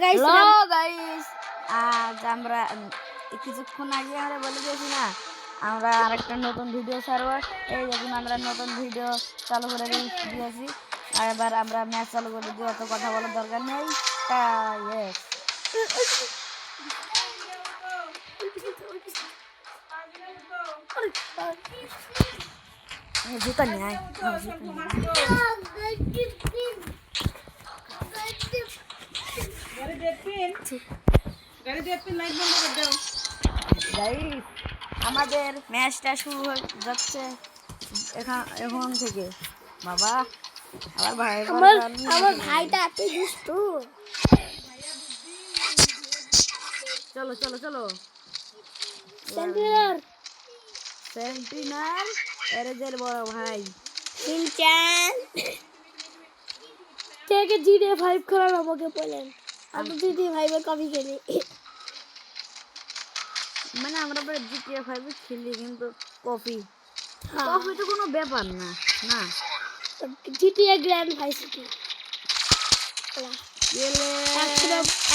Guys আজ আমরা কিছুক্ষণ আগে আমরা বলে দিয়েছি না আমরা আরেকটা নতুন ভিডিও ছাড়ব। এই দেখুন আমরা নতুন ভিডিও চালু করে দিয়েছি। আর এবার আমরা ম্যাচ চালু করে দিই, অত কথা বলার দরকার নেই। জুতা নিয়ে আয়। আমাদের ম্যাচটা শুরু হয়ে যাচ্ছে এখন থেকে। বাবা আমার ভাইটা এত দুষ্টু। চলো চলো চলো সেন্টিনার এরেজের বড় ভাই সিনচান থেকে জিটিএ 5 করার আমাকে বলেন। আমি জিটিএ 5 এর কপি খেলি। মানে আমরা জিটিএ 5 খেলি কিন্তু কপি তো কোনো ব্যাপার না। না জিটিএ গ্র্যান্ড ভাই সিটি এলে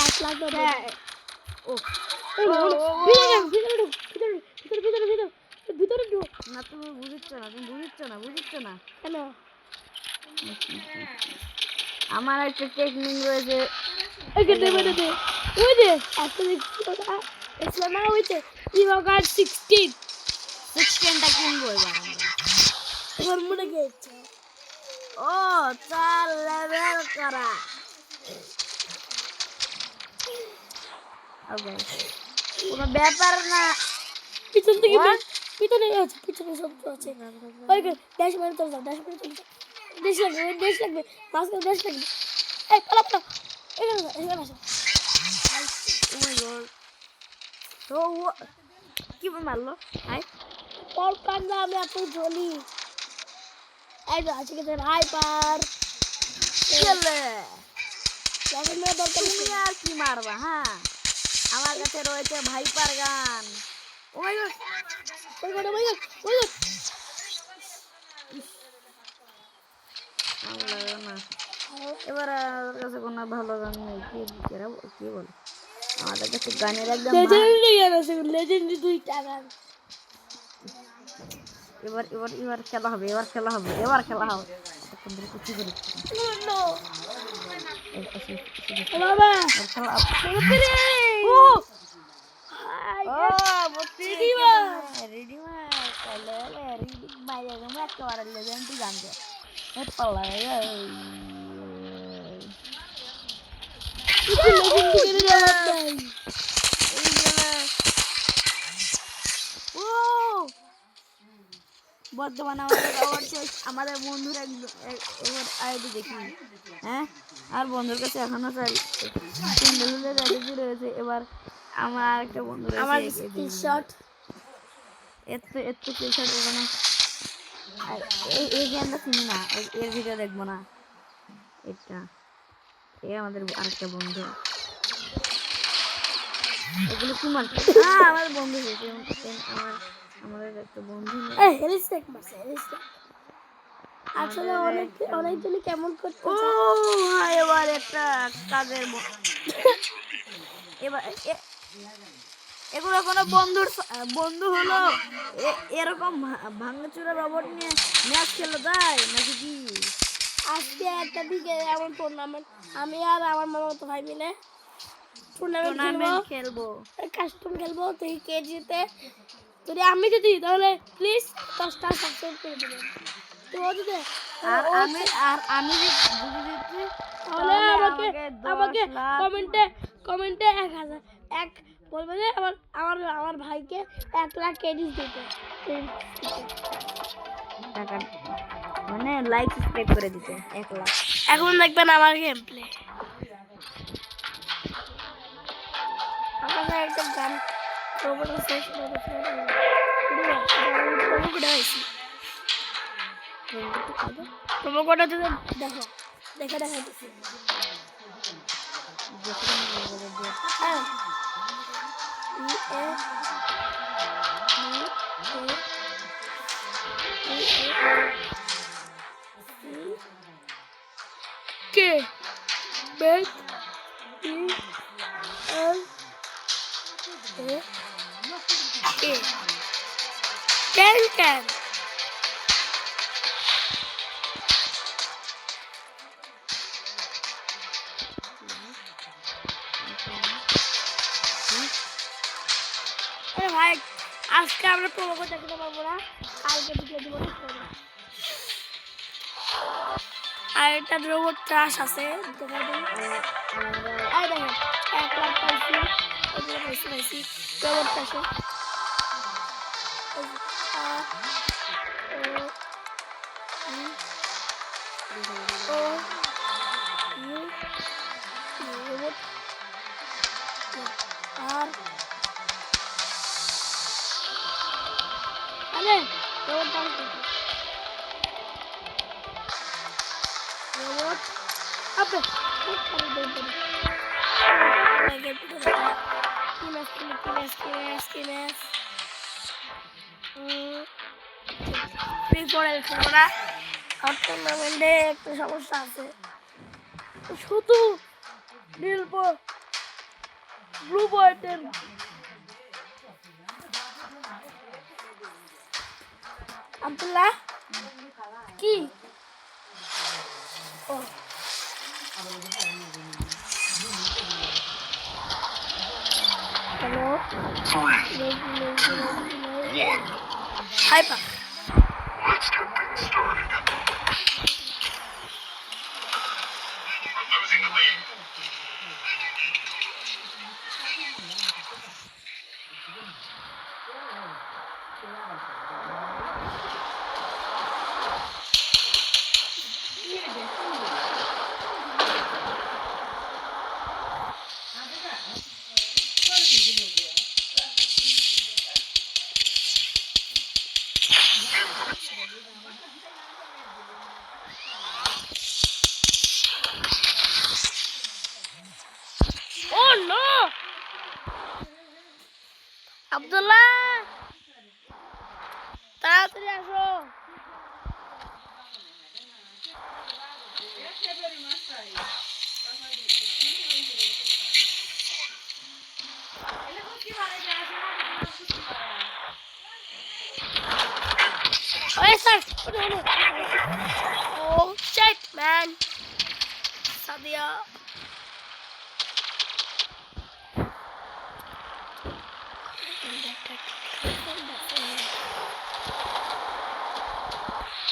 1 লাখ ও ভিতরে না, তুমি বুঝিচ্ছ না কেন? আমার একটা টেকনিক রয়েছে। ওই যে একটা না হয়েছে ইভোগার 16টা কিনবো এবার আমার মনে গেছে। ও 4 লেভেল করা। ওকে কোনো ব্যাপার না। পিছনে শব্দ আছে। ওই ড্যাশ মেরে চলে যাও, ড্যাশ লাগবে মাঝখানে ড্যাশ লাগবে। এই পালা এখানে আসো। তো কি মারলো? তোর কান্না আমি এত জ্বলি। এই তো আছে কিন্তু হাইপার তুমি আর কি মারবা? হ্যাঁ আমার কাছে রয়েছে ভাইপার গান। ও মাই গড এবার আমার কাছে কোনো ভালো গান নেই। কি বলে আমাদের কাছে গানের একদম লেজেন্ডারি 2টা গান। এবার খেলা হবে। কিছু করে বাবা বর্তমানে আমাদের বন্ধুর এবার আইডি দেখি। হ্যাঁ আর বন্ধুর কাছে এখনো 3 লেভেলের আইডি রয়েছে। এবার আমার আরেকটা বন্ধু আমার স্ক্রিনশট ওখানে এই গেমটা চিনি না, এর ভিডিও দেখবো না। এটা আমাদের আরেকটা বন্ধু। এগুলো কি মানে? আমাদের বন্ধু আমাদের একটা বন্ধু আসলে অনেকজনই কেমন করতে এবার একটা কাজের এবার এগুলো কোনো বন্ধু হলো এরকম ভাঙাচুরা রবট নিয়ে ম্যাচ খেলো তাই নাকি কি? আজকে একটা দিকে এমন টুর্নামেন্ট আমি আর আমার মামা তো ভাই মিলে টুর্নামেন্ট খেলবো, কাস্টম খেলবো। তুই কে জিতে? যদি আমি জিতি তাহলে প্লিজ 10টা সাবস্ক্রাইব করে দেবেন। তো যদি আমি যদি জিতি তাহলে আমাকে কমেন্টে 1000 বলবে যে আমার ভাইকে 1 লাখ ক্রেডিট দিতে টাকা, মানে লাইক সাবস্ক্রাইব করে দিতে 1 লাখ। এখন দেখবেন আমার গেম প্লে। আমরা একটা গান রোবট শেষ করে প্রোমো কোডটা দেখো দেখা দিচ্ছি। কে Can. আরে ভাই আজকে আমরা প্রোমো দেখতে পারবো না, কালকে ঢুকে দেবো। আর একটা রোবট ট্রাশ আছে, দেখা দিন। এই দেখেন 1 লাখ পাইছি, পাইছি রোবট ট্রাশে। টুর্নামেন্টে একটা সমস্যা আছে, শুধু ব্লু বয়েটের আব্দুল্লাহ কি হ্যালো হাইপা আব্দুল্লাহ তাড়াতাড়ি আসো। Oh shit man, Sadia.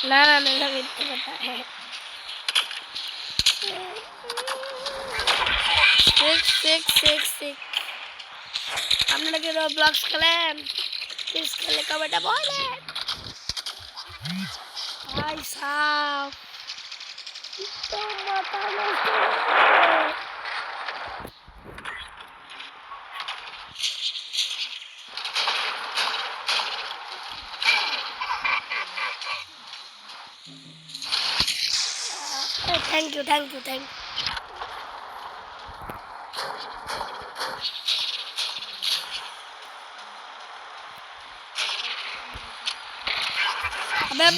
ना नहीं पता है। 6 আপনারা কি ব্লগস খেলেন? প্লিজ খেলে কমেন্টে বলেন। ভাই সাহেব তো মাথা নষ্ট। थैंक यू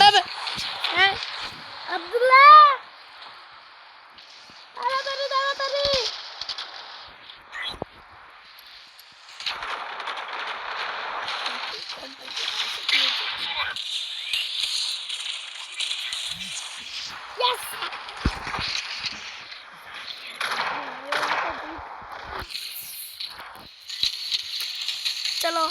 अबे अब्दुल्लाह तारी यस चलो